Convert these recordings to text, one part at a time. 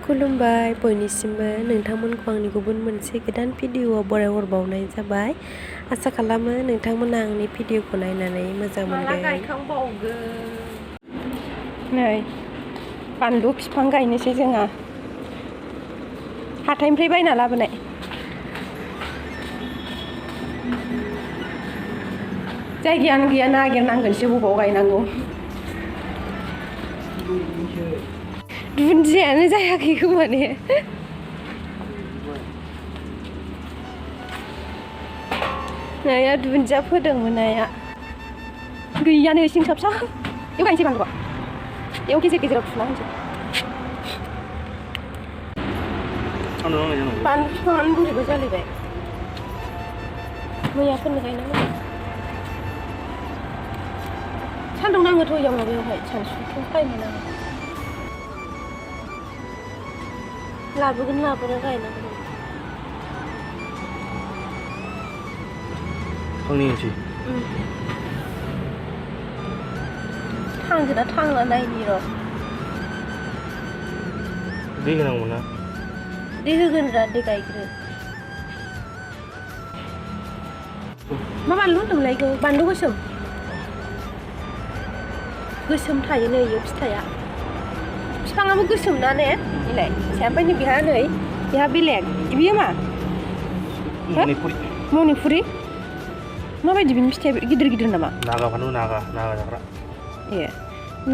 खुलुमबाय बयनिसिमबो नोंथांमोनखौ आंनि गुबुन मोनसे गोदान भिडिअआव बरायहरबावनाय जाबाय। आसा खालामो नोंथांमोना आंनि भिडिअखौ नायनानै मोजां मोनगोन। नै बानलु बिफां गायनोसै जोंहा हाथायनिफ्राय बायना लाबोनाय। जायगायानो गैया नागिरनांगोनसो बबाव गायनांगौ। दुन्दियानो जायाखै खोमा ने। नाया दुन्दिया फोदोंमोन नाया गैयानो सिंसा फिसा। बेयाव गायनोसै बानलुआ बेयाव गेजेर गेजेराव थुना होनोसै। बानलु बिफाङानो बोरैबा जालायबाय। मैयाफोरनो गायनांगौ। सान्दुं नाङोथ' इयाव माबायावहाय सानसुथिं गायनो नाङा। लाबोगोन गायनांगौ। फांनैसै थांगोन ना थांला नायनि र'। दै होनांगौ ना? दै होगोन रा दै गायग्रो। मा बानलु होनदोंमोनलाय बेखौ? बानलु गोसोम थायो नै इयाव फिथाइया। बिफाङाबो गोसोम ना ने बेलाय ओमफ्राय नै बेहा नै बेहा बेलेग। बियो मा मणिपुरि? माबायदि बिनि फिथाइ गिदिर गिदिर नामा? नागा फानलु नागा जाग्रा। ए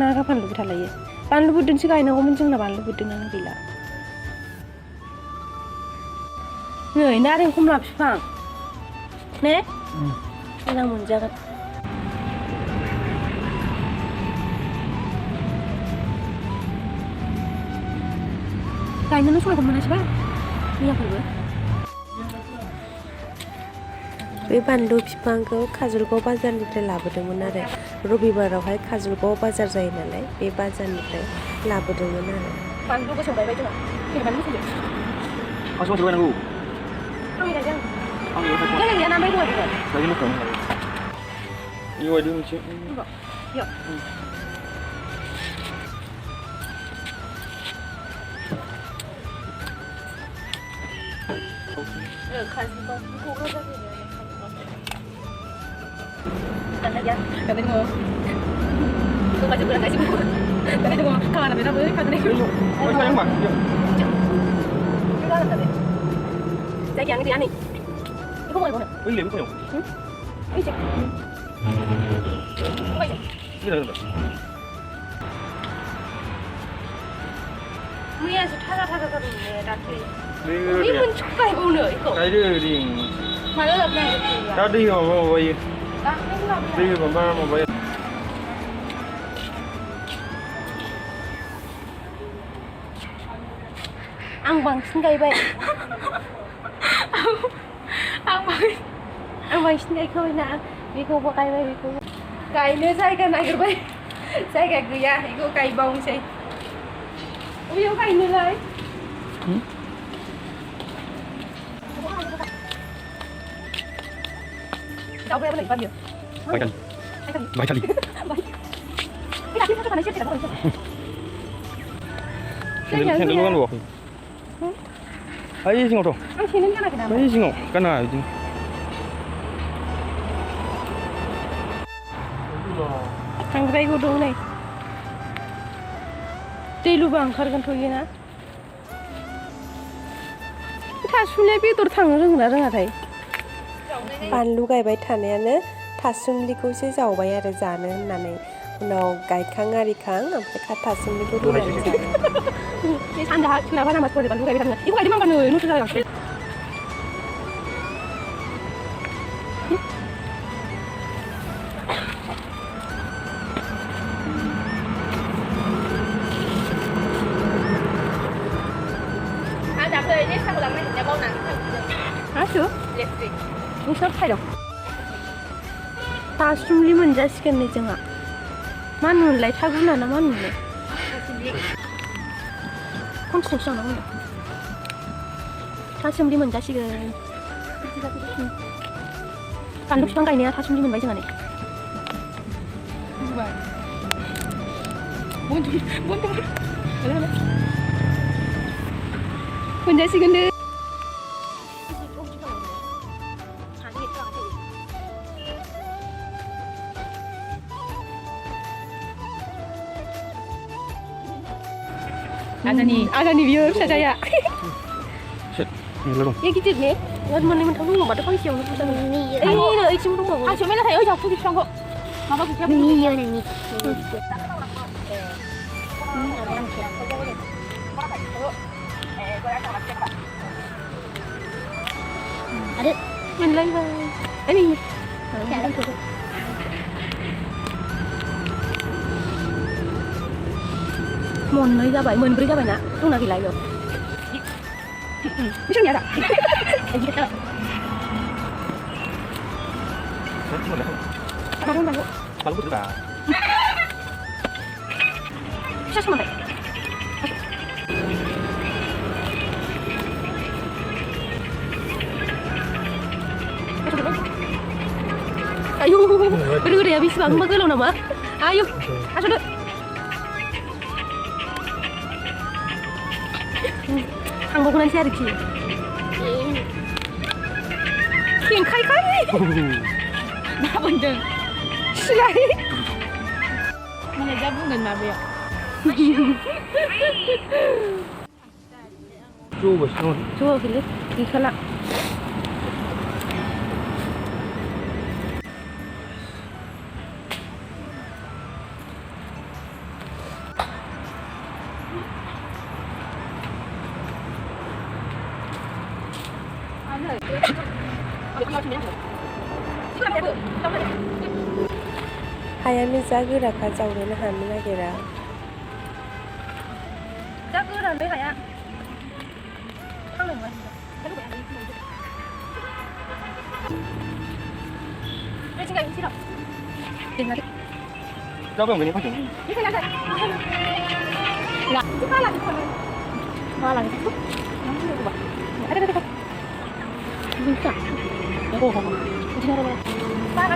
नागा फानलुबो थालायो। बानलु बोरदोनसो गायनांगौमोन जोंना बानलु बोरदोनानो गैला। नै नारें खमला बिफां ने मोजां मोनजागोन। गायनोनो समायखौनो मोनासैबा मैयाफोरबो। बे बानलु बिफांखौ काजलगाव बाजारनिफ्राय लाबोदोंमोन आरो रबिबारावहाय काजलगाव बाजार जायो नालाय बे बाजारनिफ्राय लाबोदोंमोन आरो। बानलु गोसोम गायबाय जोंहा। बानलु गोसोम गायनांगौ। आं गायदों। जायगा गैया ना ओमफ्राय दहाय गायनो मोजां। इयाव गायदों मोनसे। इयाव काजलगाव क'क्राझार जायगाया गायबाय दङ। होबाजोबो गायजोबो गायबाय दङ। खामाना बेनाबो खाजोनाय जायगायानो गैया नै बेखौ गायबावनो। मैयासो थाजा जादोंमोन ने दाख्लै। मोनसेखौ गायबावनो बेखौ गायदो रिं माला लाबोनांगौ दा दै होबा माबायो। दै होबा माबायो। आं बांसिन गायबाय। आं बांसिन गायखाबाय ना बेखौबो गायबाय बेखौबो गायनो जायगा नागिरबाय। जायगा गैया बेखौ गायबावनोसै। बबेयाव गायनोलाय? दावबायाबो नै बाबियो। बायखालि। बे दाख्लै फट' थानाय सेरसेखौ गायनोसै। सेन्देल गानबावाखै। आइ जिङावथ'। आं सेन्देल गानाखै नामा? बै जिङाव गाननाङा बिदिनो। खांख्राइ गुदुं नै दै लुबा ओंखारगोनथ' इयो ना। थासुमलिया बेदर थांनो रोंगोना रोङाथाय? बानलु गायबाय थानायानो थासुमलिखौसो जावबाय आरो जानो होननानै उनाव गायखां आरिखां ओमफ्राय थासुमलिखौ रुनानै जाबाय। बे सानजाहा सोनाबहा नामा सरि बानलु गायबाय थादों। बेखौ गायदों माबानो नस्थ' जालांसै। नोंसोर फायदों थासुमलि मोनजासिगोन नै जोंहा। मा होनोमोनलाय थागुना ना मा होनोमोनलाय? खनसेसो जानांगौ होनदों। थासुमलि मोनजासिगोन। बानलु बिफां गायनाया थासुमलि मोनबाय जोंहा नै। 혼자 시근데. 아자니 비어 사자야. Shit. Ini lalu. 얘기 듣네. 여기 만나면 다 너무 맞아 파기 시험 보자. 에이, 지금 너무 먹어. 아, 저면은 다 여기 잡고 싶은 거. 나가 그냥. 미연이. 아르. 맨날 봐. 아니. Môn lấy ra vậy, mình beri ra vậy nè, lúc nào thì lại được. Biết nhà đã. Bạn bạn. Kalau betul tak? Sao mà vậy? Ayo, beri habis bang, makan lo nama. Ayo, asal dulu. 한국은 시아르키. 킹 카이카이. 나 먼저. 시라이. Mana gabungan mabaya. Coba sih. 좋아 그래? 이칼라. 하야미 자그라가 자우르는 하미나게라. 짜그란 왜 가야? 하는 거야. 왜 지금 싫어? Coba yang ini pakai. 이거 야자. 야, 빨라 이거는. 빨라 이거. 너무 봐. 아래가. 진짜. 이거 봐. 지나가 봐. 빨라.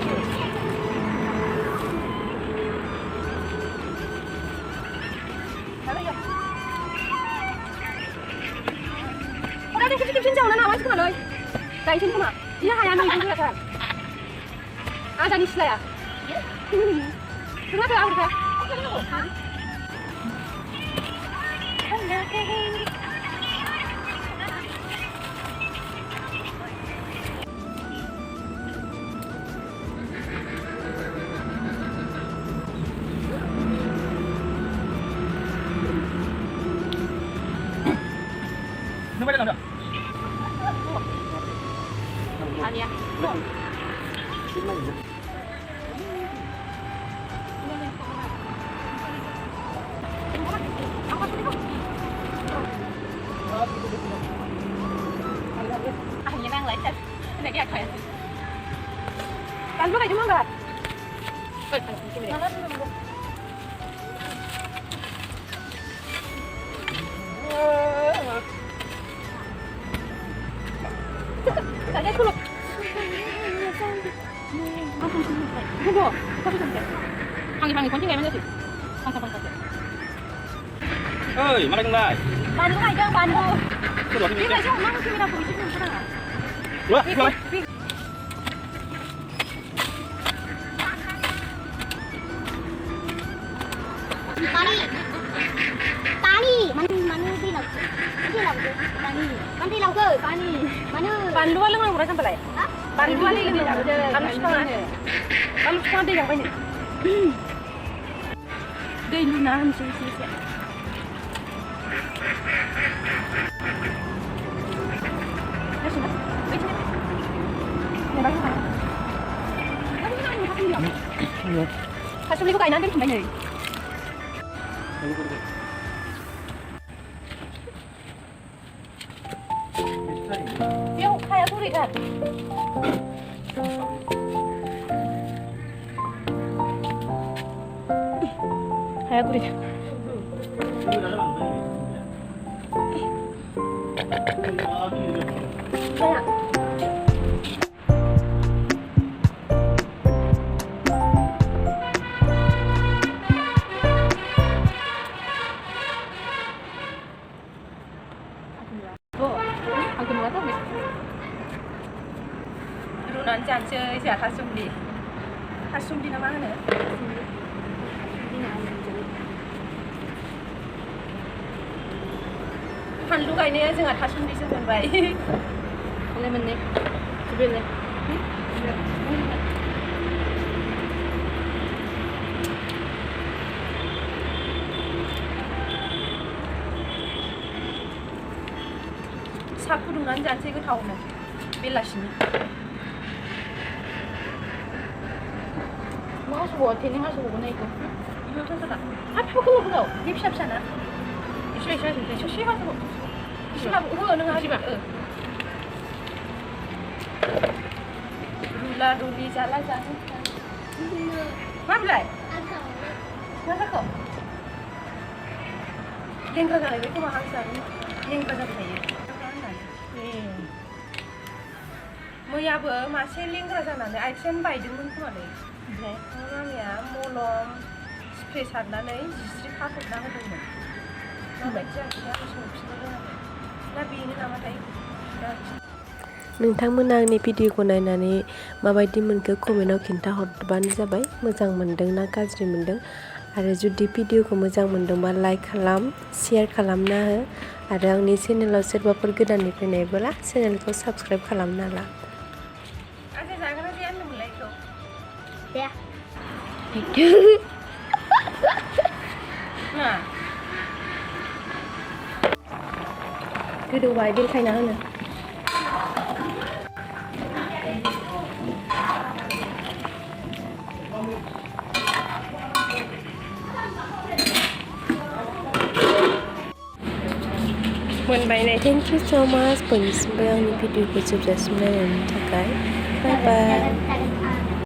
진짜 오늘 나와 있으면 너. 나 이제 그만. 이제 하얀 너 이거 해. 아자니 실라야. 그만 아 그래. Coba lihat. 아니야. 아니 đang lấy thật. Cái này cái khỏe. Ăn cái này đúng không ạ? Tại đây không được. Không được. Không được. 방이 권증이 하면 되지. 방사. Ơi, mana kang lai? Banlu aja, banlu. Coba sini. Ini aja orang sini dah polisi pun pernah. Wah, keluar. Pani, manu đi lọc pani, mandi lọc cơ, pani, manu. Banlu aja orang kurang sampai ya. Banlu aja ini dah. Banlu setengah deh yang banyak. Deh lu nahan sih. Kasih beli kain nanti gimana nih? Dia kayak sulit kan? Kayak sulit. Kayak. फुदुंनानै जानोसै जोंहा थासुमलि ना मा होनो फानलु गायनाया जोंहा थासुमलिसो मोनबाय Ini meneh. Sebelah. सा फुदुंनानै जानोसै गोथावनो बेलासिनि Mau sebuah ini mau sebuah ini. 이거 터져라 Apa kalau kau? 이 피샵샤나 시하고 시하고 우어는 하지 마 룰라 룰리 잘라 잘라 마블라이 나가고 랭가가 왜 그만 항상 랭가가 돼요 मैयाबो मासे लेंग्रा जानानै आथिं बायदोंमोन खोमालै ओमफ्राय मामिया मलम स्प्रे सारनानै जिस्रि खाथबना होदोंमोन माबायदि जाखो आं सोंफिननो रोङाखै दा बेनो नामाथाय नोंथांमोना आंनि भिडिअखौ नायनानै माबायदि मोनखो कमेन्टआव खिन्थाहरबानो जाबाय मोजां मोनदों ना गाज्रि मोनदों आरो जुदि भिडिअखौ मोजां मोनदोंबा लाइक खालाम शेयार खालामना हो आरो आंनि चेनेलाव सोरबाफोर गोदाननिफ्राय नायबोला चेनेलखौ साबस्क्राइब खालामना ला आंसो जाग्रा गैया होनदोंमोनलाय बेखौ दे मा गोदौबाय बेलखायना होनो मोनबाय नै थेंक इउ स' माच बयनिसिमबो आंनि भिडिअखौ जोबजासिम नायनायनि थाखाय